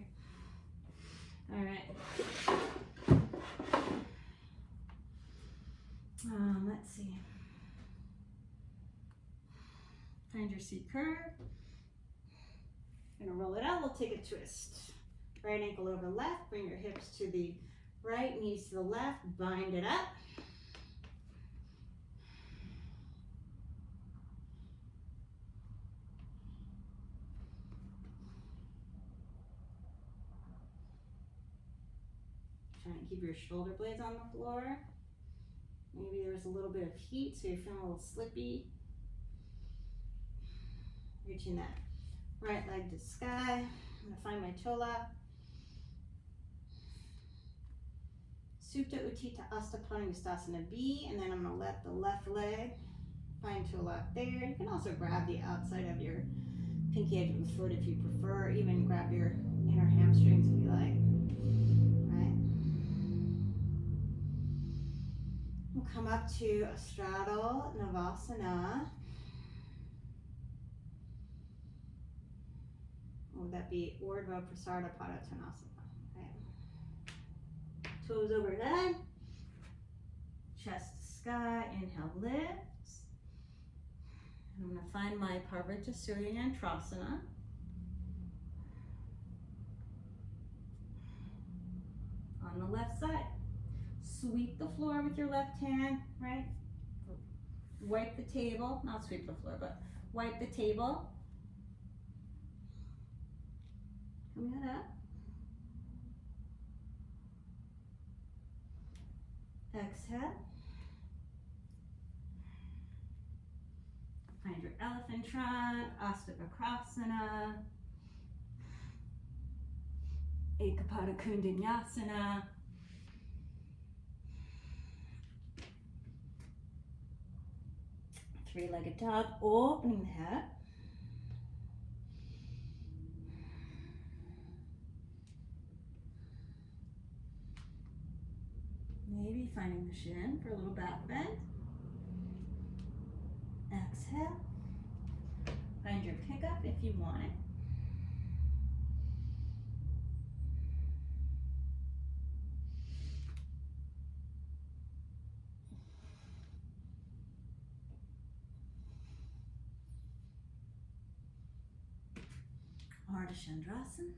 All right. Let's see. Find your C curve. Gonna roll it out. We'll take a twist. Right ankle over left. Bring your hips to the right, knees to the left. Bind it up. Try and keep your shoulder blades on the floor. Maybe there's a little bit of heat, so you're feeling a little slippy. Reaching that right leg to sky. I'm gonna find my tola. Supta Uttita Astapana B, and then I'm gonna let the left leg find tola there. You can also grab the outside of your pinky edge of the foot if you prefer, even grab your inner hamstrings if you like. We'll come up to a straddle Navasana. Would that be Urdhvadhanurasana? Right. Toes overhead, chest to sky. Inhale, lifts. I'm going to find my Vrschikasana. On the left side. Sweep the floor with your left hand, right? Wipe the table, not sweep the floor, but wipe the table. Come that up. Exhale. Find your elephant trunk, Adhomukhavrksasana, Ekabhujasarvangasna. Three-legged dog, opening the head. Maybe finding the shin for a little back bend. Exhale. Find your pickup if you want it. Urdhvadhanurasana.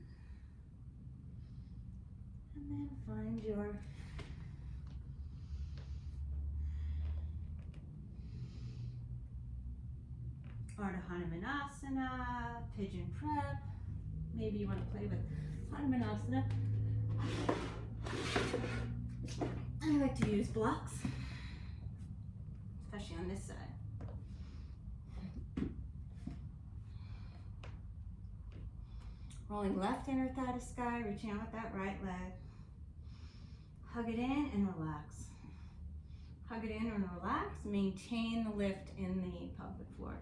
then find your Hanumanasana, pigeon prep. Maybe you want to play with Hanumanasana. I like to use blocks, especially on this side. Rolling left inner thigh to sky, reaching out with that right leg. Hug it in and relax. Hug it in and relax. Maintain the lift in the pelvic floor.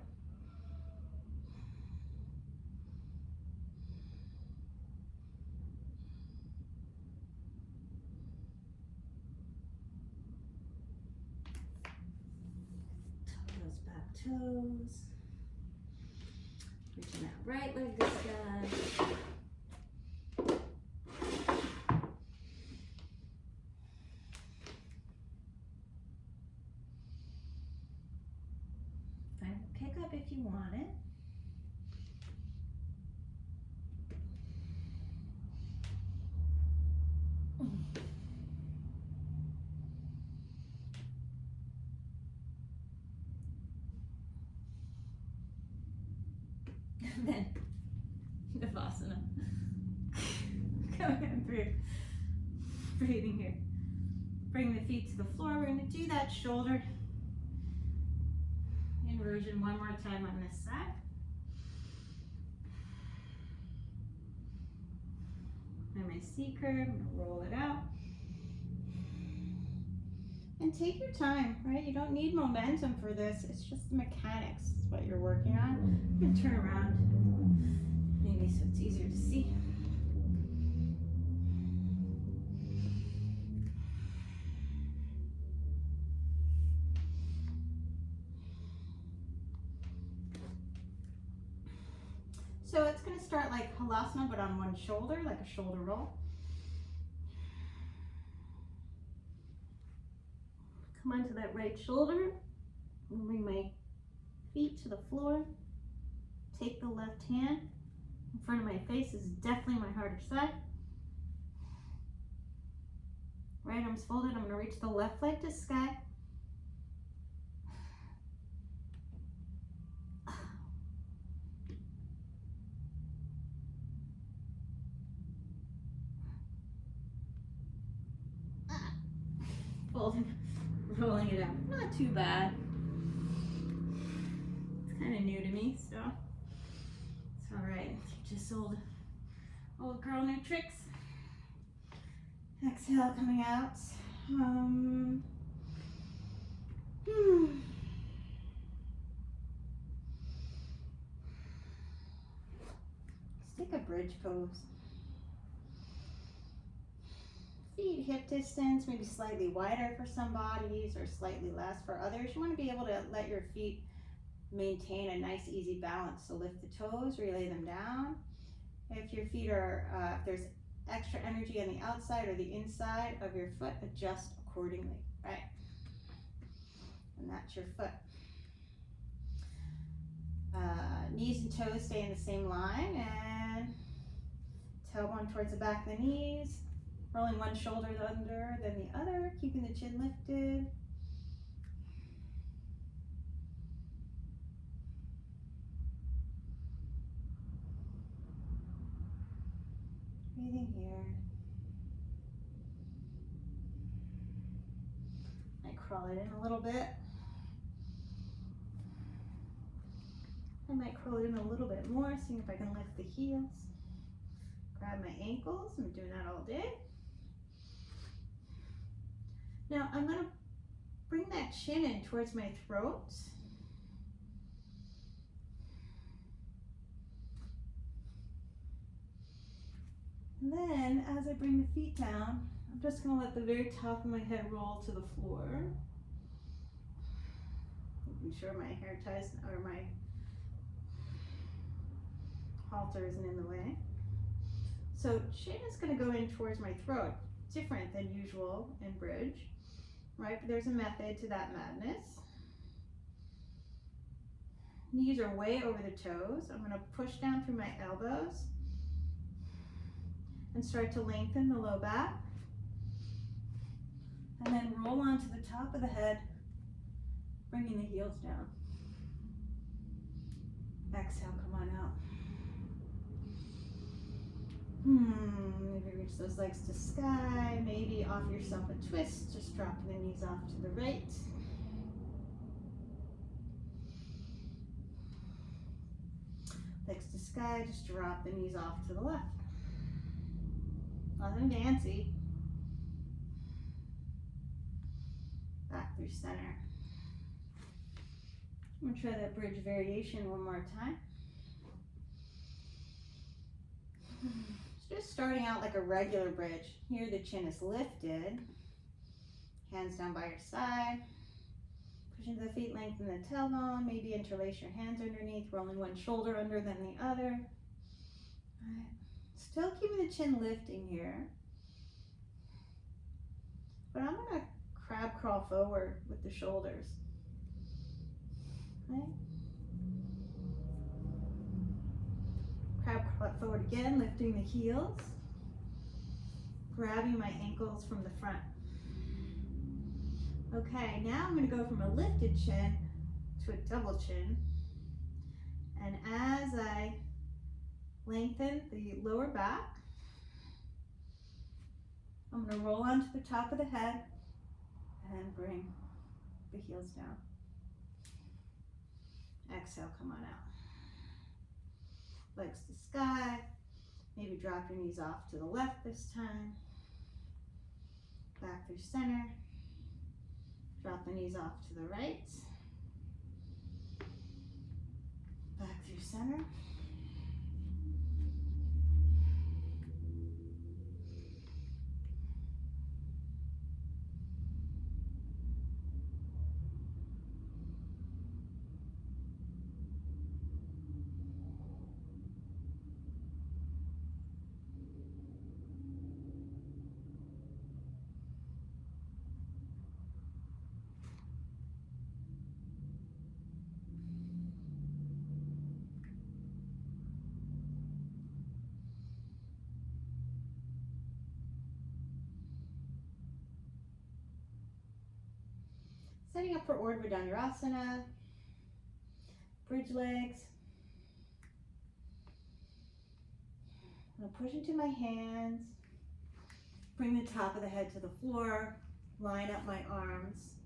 Tug those back toes. Reaching that right leg to sky. Pick up if you want it. Then Savasana. Going in through. Breathing here. Bring the feet to the floor. We're going to do that shoulder inversion one more time on this side. And my C curve, I'm going to roll it out. And take your time, right? You don't need momentum for this. It's just the mechanics is what you're working on. I'm going to turn around maybe so it's easier to see. So it's going to start like halasana, but on one shoulder, like a shoulder roll. Come onto that right shoulder. And bring my feet to the floor. Take the left hand. In front of my face is definitely my harder side. Right arm's folded. I'm going to reach the left leg to sky. Folding, rolling it out. Not too bad. It's kind of new to me, so it's all right. Just old girl, new tricks. Exhale, coming out. Let's take a bridge pose. Feet hip distance, maybe slightly wider for some bodies or slightly less for others. You want to be able to let your feet maintain a nice easy balance. So lift the toes, relay them down. If your feet are, if there's extra energy on the outside or the inside of your foot, adjust accordingly, right? And that's your foot. Knees and toes stay in the same line, and tailbone towards the back of the knees. Rolling one shoulder under, then the other, keeping the chin lifted. Breathing here. I crawl it in a little bit. I might crawl it in a little bit more, seeing if I can lift the heels. Grab my ankles. I'm doing that all day. Now I'm going to bring that chin in towards my throat. And then as I bring the feet down, I'm just going to let the very top of my head roll to the floor. Making sure my hair ties or my halter isn't in the way. So chin is going to go in towards my throat, different than usual in bridge, right? But there's a method to that madness. Knees are way over the toes. I'm going to push down through my elbows and start to lengthen the low back. And then roll onto the top of the head, bringing the heels down. Exhale, come on out. Maybe reach those legs to sky. Maybe offer yourself a twist. Just dropping the knees off to the right. Legs to sky. Just drop the knees off to the left. Nothing fancy. Back through center. I'm going to try that bridge variation one more time. Just starting out like a regular bridge. Here the chin is lifted. Hands down by your side. Pushing the feet, lengthen the tailbone. Maybe interlace your hands underneath, rolling one shoulder under than the other. All right. Still keeping the chin lifting here. But I'm going to crab crawl forward with the shoulders. Right? Crab crawl forward again, lifting the heels. Grabbing my ankles from the front. Okay, now I'm going to go from a lifted chin to a double chin. And as I lengthen the lower back, I'm going to roll onto the top of the head and bring the heels down. Exhale, come on out. Legs to sky. Maybe drop your knees off to the left this time. Back through center. Drop the knees off to the right. Back through center. Setting up for Urdhvadhanurasana, bridge legs. I'm going to push into my hands, bring the top of the head to the floor, line up my arms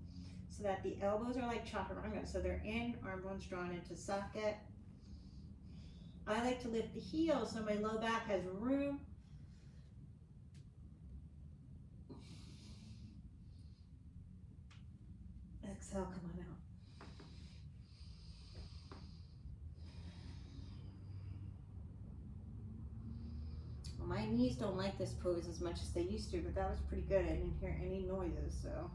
so that the elbows are like chaturanga, so they're in, arm bones drawn into socket. I like to lift the heels so my low back has room. Exhale, come on out. Well, my knees don't like this pose as much as they used to, but that was pretty good. I didn't hear any noises, so.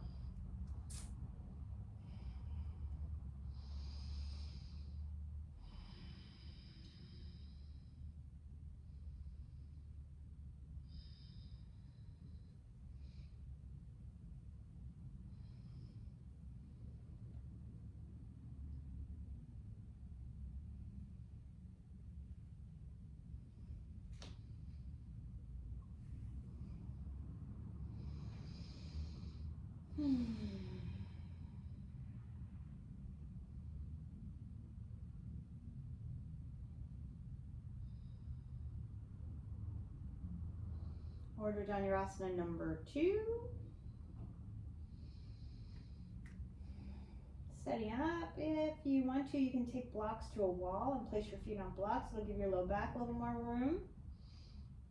Urdhvadhanurasana number 2. Setting up. If you want to, you can take blocks to a wall and place your feet on blocks. It'll give your low back a little more room,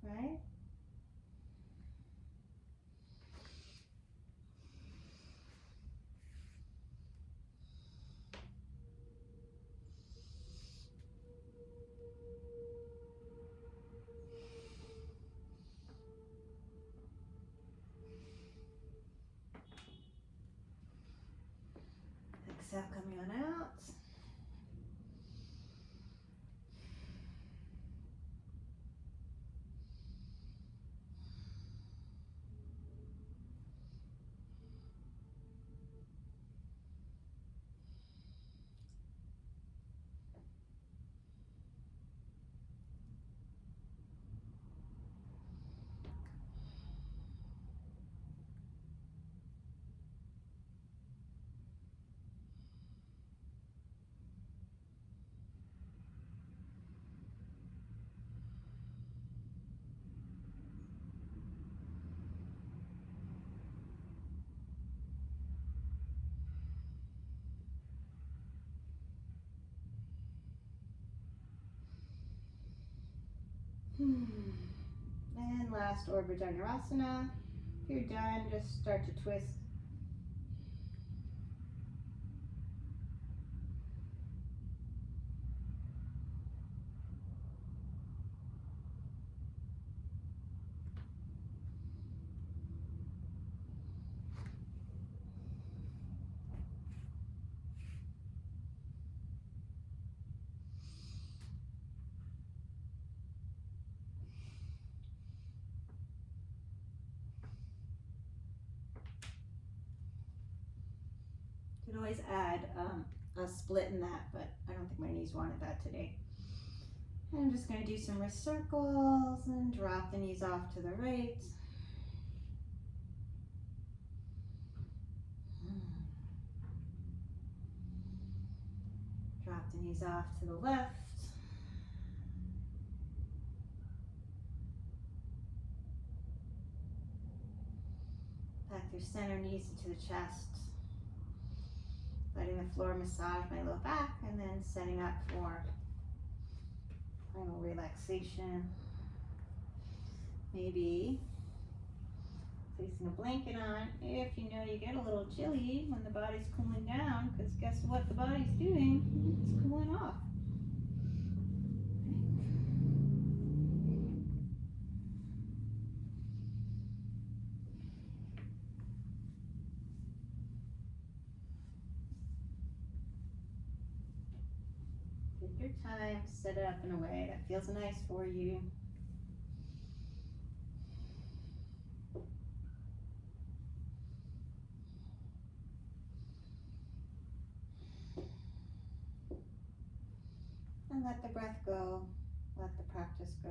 right? Exhale, coming on out. last Urdhvadhanurasana. If you're done, just start to twist. Could always add a split in that, but I don't think my knees wanted that today. And I'm just going to do some wrist circles and drop the knees off to the right. Drop the knees off to the left. Back through center, knees into the chest. Letting the floor massage my low back, and then setting up for final relaxation. Maybe placing a blanket on if you know you get a little chilly when the body's cooling down, because guess what the body's doing? It's cooling off. Take your time, set it up in a way that feels nice for you. And let the breath go, let the practice go.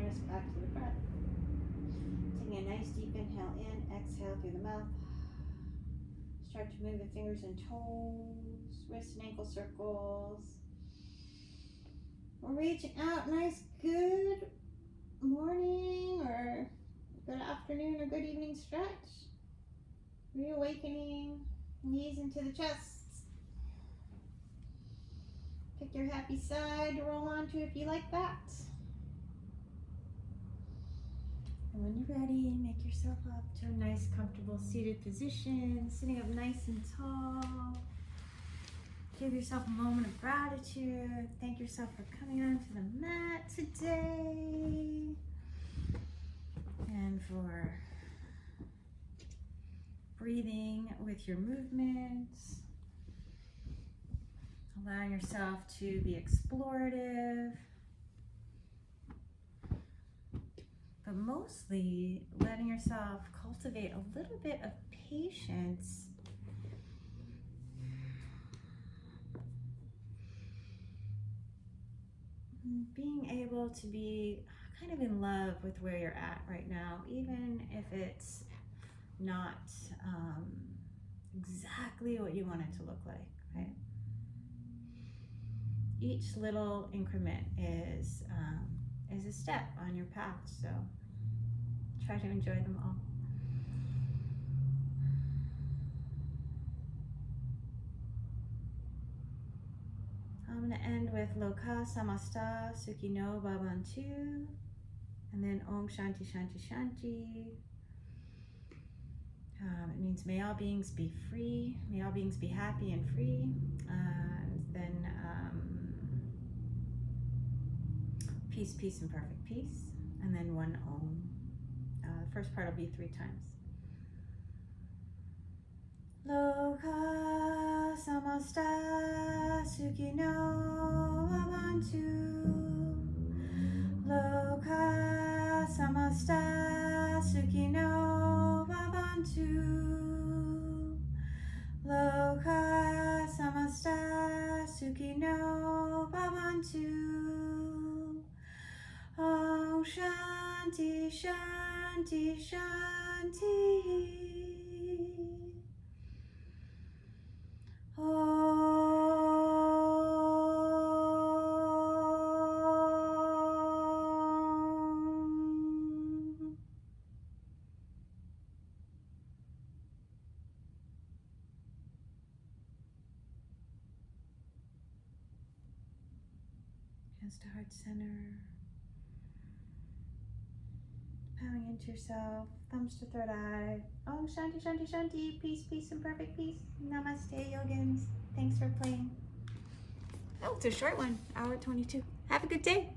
awareness back to the breath. Taking a nice deep inhale in, exhale through the mouth. Start to move the fingers and toes, wrist and ankle circles. We're reaching out, nice good morning or good afternoon or good evening stretch. Reawakening, knees into the chest. Pick your happy side to roll onto if you like that. And when you're ready, make yourself up to a nice, comfortable seated position, sitting up nice and tall. Give yourself a moment of gratitude. Thank yourself for coming onto the mat today and for breathing with your movements. Allowing yourself to be explorative, but mostly letting yourself cultivate a little bit of patience being able to be kind of in love with where you're at right now, even if it's not exactly what you want it to look like, right? Each little increment is a step on your path, so try to enjoy them all. I'm going to end with Loka Samasta Sukhino Bhavantu, and then Om Shanti Shanti Shanti. It means may all beings be free, may all beings be happy and free. Then peace, peace, and perfect peace. And then one Om. The first part will be 3 times. Loka samasta sukhino bhavantu. Loka samasta sukhino bhavantu. Loka samasta sukhino bhavantu. Om Shanti Shanti Shanti. Hands to heart center. Bowing into yourself, thumbs to third eye. Om Shanti Shanti Shanti. Peace, peace, and perfect peace. Namaste, Yogins. Thanks for playing. Oh, it's a short one, hour 22. Have a good day.